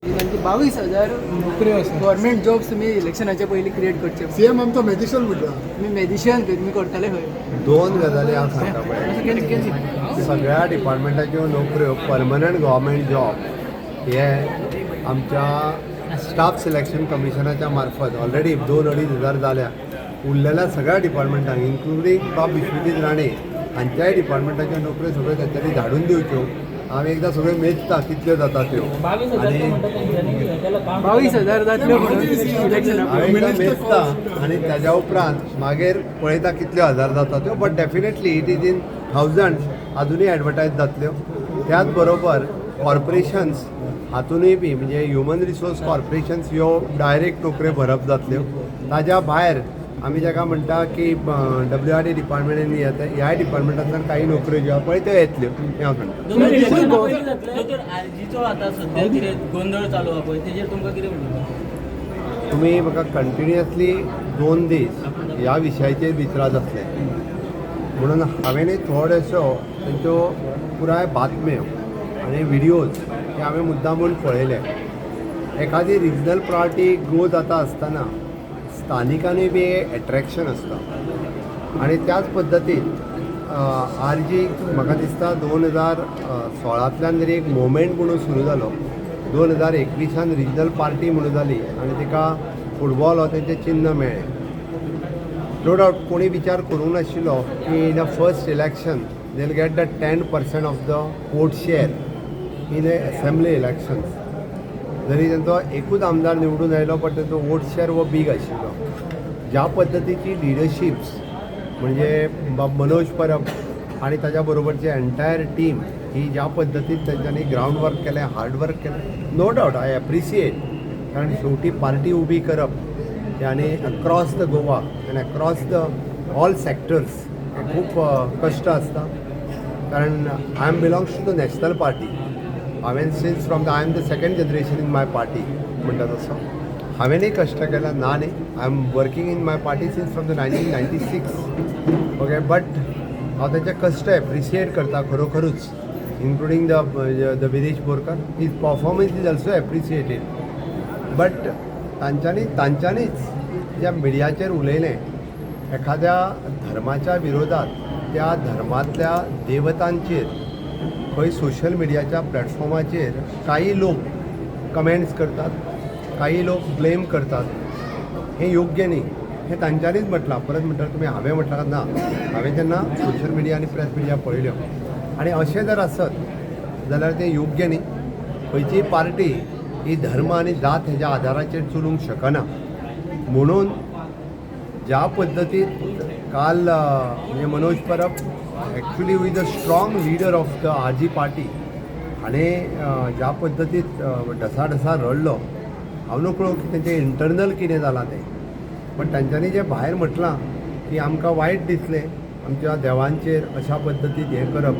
तांची 22,000 नोकऱ्यो आसा. गव्हर्मेंट जॉब्स तुम्ही इलेक्शनाच्या पयलीं क्रिएट करचे. सीएम आमचो मॅजिशियन म्हटला. तुम्ही मॅजिशियन तुमी करतले खंय? दोन गजाली हांव सांगता पळय. सगळ्या डिपार्टमेंटाच्यो नोकऱ्यो परमनंट गव्हर्मेंट जॉब हे आमच्या स्टाफ सिलेक्शन कमिशनाच्या मार्फत ऑलरेडी 2-2.5 जाल्या. उरलेल्या सगळ्या डिपार्टमेंटांक इन्क्लुडींग बाब विश्वजीत राणे हांच्याय डिपार्टमेंटाच्यो नोकऱ्यो सगळ्यो तेंच्यांनी धाडून दिवच्यो. हांव एकदां सगळ्यो मेजता कितल्यो जाता त्यो आनी 22,000 जातल्यो म्हणून इलेक्शना हांव एकदां मेजता आनी ताज्या उपरांत मागीर पळयता कितल्यो हजार जाता त्यो. But definitely it is in thousands आजुनूय एडवर्टायज जातल्यो. त्याच बरोबर कॉर्पोरेशन्स हातूनय बी म्हणजे ह्युमन रिसोर्स कॉर्पोरेशन्स ह्यो डायरेक्ट नोकऱ्यो भरप जातल्यो. ताज्या भायर आमी जाका म्हणटा की WRD डिपार्टमेंटांनी ह्या डिपार्टमेंटांतल्यान काही नोकऱ्यो ज्यो पळय त्यो येतल्यो हें हांव सांगता. आरजीचो आतां सद्या कितें गोंधळ चालू आहा पळय तेजेर तुमकां कितें म्हणटा? तुमी म्हाका कंटिन्युअसली 2 दीस ह्या विशयाचेर विचारत आसले म्हणून हांवेंनूय थोड्योश्यो तेंच्यो पुराय बातम्यो आनी व्हिडियोज हे हांवें मुद्दामून पळयले. एखादी रिजनल प्रायोरिटी ग्रो जाता आसतना स्थानिकांनी बी एट्रॅक्शन आसता आनी त्याच पद्दतीन RG म्हाका दिसता 2016तल्यान जरी एक मुवमेंट म्हणून सुरू जालो. 2021 रिजनल पार्टी म्हणून जाली आनी तिका फुटबॉल हो तेंचें चिन्ह मेळ्ळें. नो डावट कोणी विचार करूंक नाशिल्लो की in a first election they will get the 10% of the vote share in assembly elections. जरी तेंचो एकूच आमदार निवडून आयलो बट तेंचो वोट शेअर हो बीग आशिल्लो. ज्या पद्दतीची लिडरशिप्स म्हणजे मनोज परब आणि ताच्या बरोबरची एंटायर टीम ही ज्या पद्दतीन तेंच्यांनी ग्रावंड वर्क केलें, हार्ड वर्क केलें, नो डावट आय एप्रिशिएट. कारण शेवटी पार्टी उबी करप आनी अक्रॉस द गोवा आनी अक्रॉस द ऑल सेक्टर्स हे खूब कश्ट आसता. कारण I am belongs to the national party. हांवें since from the I am the second generation in my party म्हणटा तसो हांवेंनूय कश्ट केला ना न्ही. I am working in my party since from the 1996. Okay but हांव तेंचे कश्ट एप्रिशिएट करता खरोखरूच including the Viresh Borkar. His performance is also appreciated. But तांच्यांनीच ज्या मिडियाचेर उलयलें एखाद्या धर्माच्या विरोधात त्या धर्मांतल्या देवतांचेर खंय सोशल मिडियाच्या प्लॅटफॉर्माचेर काही लोक कमेंट्स करतात, काही लोक ब्लेम करतात. हे योग्य न्ही हे तांच्यांनीच म्हटलां. परत म्हणटा तुमी हांवें म्हटलां ना. हांवें जेन्ना सोशल मिडिया आनी प्रेस मिडिया पळयल्यो आनी अशें जर आसत जाल्यार तें योग्य न्ही. खंयचीय पार्टी ही धर्म आनी जात हेज्या आदाराचेर चलूंक शकना. म्हणून ज्या पद्दतीन काल म्हणजे Manoj Parab actually who is a strong leader of the RG party हाणे ज्या पद्दतीन ढसा रडलो हांव नकळो की तेंचें इंटरनल कितें जालां तें. बट तांच्यांनी जें भायर म्हटलां की आमकां वायट दिसलें आमच्या देवांचेर अशा पद्दतीन हें करप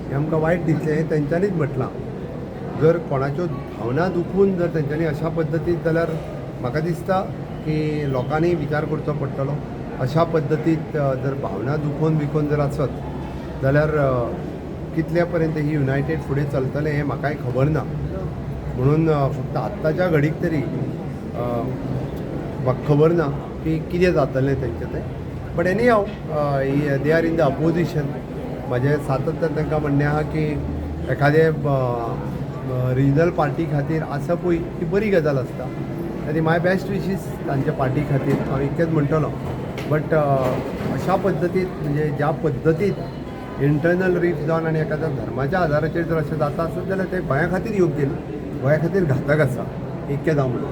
हें आमकां वायट दिसलें हें तेंच्यांनीच म्हटलां. जर कोणाच्यो भावना दुखून जर तेंच्यांनी अशा पद्दतीन जाल्यार म्हाका दिसता की लोकांनी विचार करचो पडटलो. अशा पद्दतीन जर भावना दुखोवन जर आसत जाल्यार कितल्या पर्यंत ही युनायटेड फुडें चलतलें हें म्हाकाय खबर ना. म्हणून फक्त आत्ताच्या घडीक तरी म्हाका खबर ना की कितें जातलें तेंचें तें. बट एनी हांव they are in the opposition. म्हाजें सातत्यान तांकां म्हणणें आहा की एखादे रिजनल पार्टी खातीर आसपूय ही बरी गजाल आसता. तरी माय बेस्ट विशीस तांच्या पार्टी खातीर हांव इतकेंच म्हणटलो. बट अशा पद्दतीन म्हणजे ज्या पद्दतीन इंटरनल रिफ जावन आनी एखाद्या धर्माच्या आदाराचेर जर अशें जाता आसत जाल्यार तें गोंया खातीर योग्य न्ही. गोंया खातीर घातक आसा. इतकेंच हांव म्हणटा.